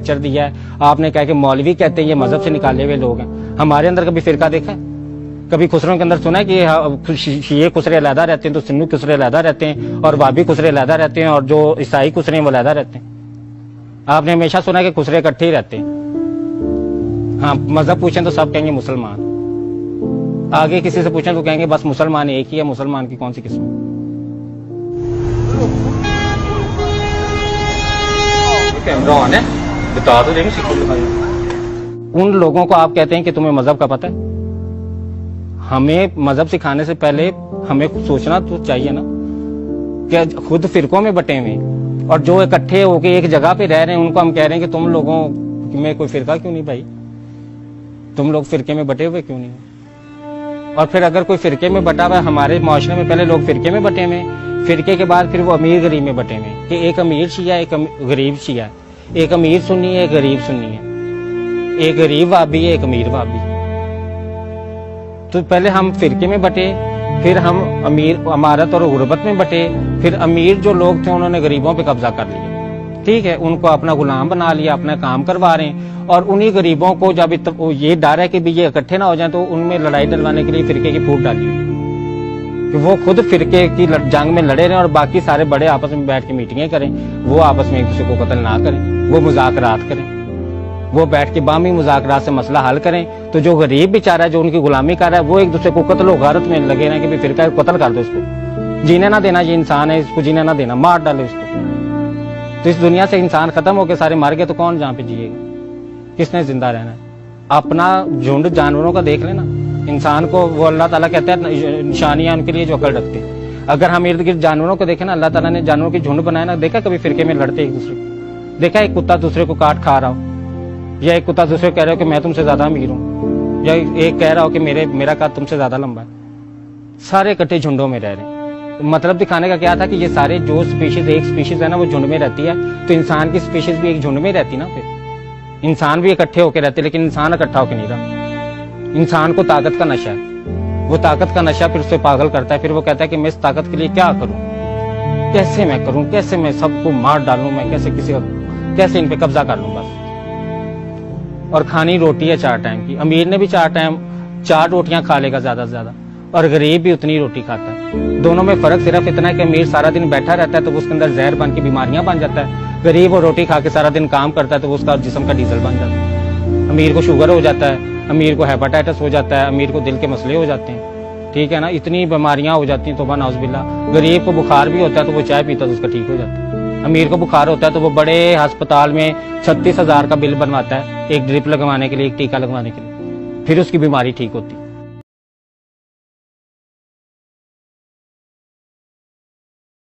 Lecture دیا ہے، آپ نے کہا کہ مولوی کہتے ہیں یہ مذہب سے نکالے ہوئے لوگ ہیں. ہمارے اندر کبھی فرقہ دیکھا ہے؟ کبھی خسروں کے اندر سنا ہے کہ شیعہ خسرے علیحدہ رہتے ہیں تو سنی خسرے علیحدہ رہتے ہیں اور بابی خسرے علیحدہ رہتے ہیں اور جو عیسائی خسرے ہیں وہ علیحدہ رہتے ہیں؟ آپ نے ہمیشہ سنا ہے کہ خسرے اکٹھے ہی رہتے ہیں. ہاں مذہب پوچھیں تو سب کہیں گے مسلمان. آگے کسی سے پوچھیں تو کہیں گے بس مسلمان ایک ہی ہے، مسلمان کی کون سی قسم؟ کیمرہ آن ہے، بتا دو دیں گے. ان لوگوں کو آپ کہتے ہیں کہ تمہیں مذہب کا پتہ ہے. ہمیں مذہب سکھانے سے پہلے ہمیں سوچنا تو چاہیے نا کہ خود فرقوں میں بٹے ہوئے اور جو اکٹھے ہو کے ایک جگہ پہ رہ رہے ہیں ان کو ہم کہہ رہے ہیں کہ تم لوگوں میں کوئی فرقہ کیوں نہیں بھائی، تم لوگ فرقے میں بٹے ہوئے کیوں نہیں؟ اور پھر اگر کوئی فرقے میں بٹا ہوا ہے، ہمارے معاشرے میں پہلے لوگ فرقے میں بٹے ہوئے، فرقے کے بعد پھر وہ امیر غریب میں بٹے ہوئے کہ ایک امیر شیعہ ایک غریب شیعہ، ایک امیر سنی ہے ایک غریب سنی ہے، ایک غریب وہابی ہے ایک امیر وہابی. تو پہلے ہم فرقے میں بٹے، پھر ہم امیر امارت اور غربت میں بٹے، پھر امیر جو لوگ تھے انہوں نے غریبوں پہ قبضہ کر لیا. ٹھیک ہے، ان کو اپنا غلام بنا لیا، اپنا کام کروا رہے ہیں. اور انہی غریبوں کو جب یہ ڈر ہے کہ بھی یہ اکٹھے نہ ہو جائیں تو ان میں لڑائی ڈلوانے کے لیے فرقے کی پھوٹ ڈالی ہوئی کہ وہ خود فرقے کی جنگ میں لڑے رہیں اور باقی سارے بڑے آپس میں بیٹھ کے میٹنگیں کریں، وہ آپس میں ایک دوسرے کو قتل نہ کریں، وہ مذاکرات کریں، وہ بیٹھ کے باہمی مذاکرات سے مسئلہ حل کریں. تو جو غریب بیچارہ ہے جو ان کی غلامی کر رہا ہے وہ ایک دوسرے کو قتل و غارت میں لگے رہے کہ بھی فرقہ قتل کر دو، اس کو جینے نہ دینا، یہ انسان ہے اس کو جینے نہ دینا، مار ڈالو اس کو. تو اس دنیا سے انسان ختم ہو کے سارے مر گئے تو کون جہاں پہ جیے گا؟ کس نے زندہ رہنا ہے؟ اپنا جھنڈ جانوروں کا دیکھ لینا. انسان کو وہ اللہ تعالیٰ کہتا ہے نشانیاں ان کے لیے جو عقل رکھتے ہیں. اگر ہم ارد گرد جانوروں کو دیکھیں نا، اللہ تعالیٰ نے جانوروں کی جھنڈ بنایا نا، دیکھا کبھی فرقے میں لڑتے ایک دوسرے کو؟ دیکھا ایک کتا دوسرے کو کاٹ کھا رہا ہو، یا ایک کتا دوسرے کو کہہ رہا ہو کہ میں تم سے زیادہ امیر ہوں، یا ایک کہہ رہا ہو کہ میرا قد تم سے زیادہ لمبا ہے. سارے اکٹھے جھنڈوں میں رہ رہے ہیں. مطلب دکھانے کا کیا تھا کہ یہ سارے جو سپیشیز ایک سپیشیز ہے نا وہ جھنڈ میں رہتی ہے، تو انسان کی سپیشیز بھی ایک جھنڈ میں رہتی نا. پھر انسان بھی اکٹھے ہو کے رہتے، لیکن انسان اکٹھا ہو کے نہیں رہا. انسان کو طاقت کا نشہ ہے، وہ طاقت کا نشہ پھر اسے پاگل کرتا ہے. پھر وہ کہتا ہے کہ میں اس طاقت کے لیے کیا کروں، کیسے میں کروں، کیسے میں سب کو مار ڈالوں، میں کیسے ان پہ قبضہ کر لوں بس. اور کھانی روٹی ہے 4 ٹائم کی. امیر نے بھی 4 ٹائم 4 روٹیاں کھا لے گا زیادہ سے زیادہ، اور غریب بھی اتنی روٹی کھاتا ہے. دونوں میں فرق صرف اتنا ہے کہ امیر سارا دن بیٹھا رہتا ہے تو اس کے اندر زہر بن کے بیماریاں بن جاتا ہے، غریب اور روٹی کھا کے سارا دن کام کرتا ہے تو اس کا جسم کا ڈیزل بن جاتا ہے. امیر کو شوگر ہو جاتا ہے، امیر کو ہیپاٹائٹس ہو جاتا ہے، امیر کو دل کے مسئلے ہو جاتے ہیں. ٹھیک ہے نا، اتنی بیماریاں ہو جاتی ہیں توبہ نعوذ باللہ. غریب کو بخار بھی ہوتا ہے تو وہ چائے پیتا ہے تو اس کا ٹھیک ہو جاتا ہے. امیر کو بخار ہوتا ہے تو وہ بڑے ہسپتال میں 36,000 کا بل بنواتا ہے ایک ڈرپ لگوانے کے لیے، ایک ٹیکہ لگوانے کے لیے، پھر اس کی بیماری ٹھیک ہوتی ہے.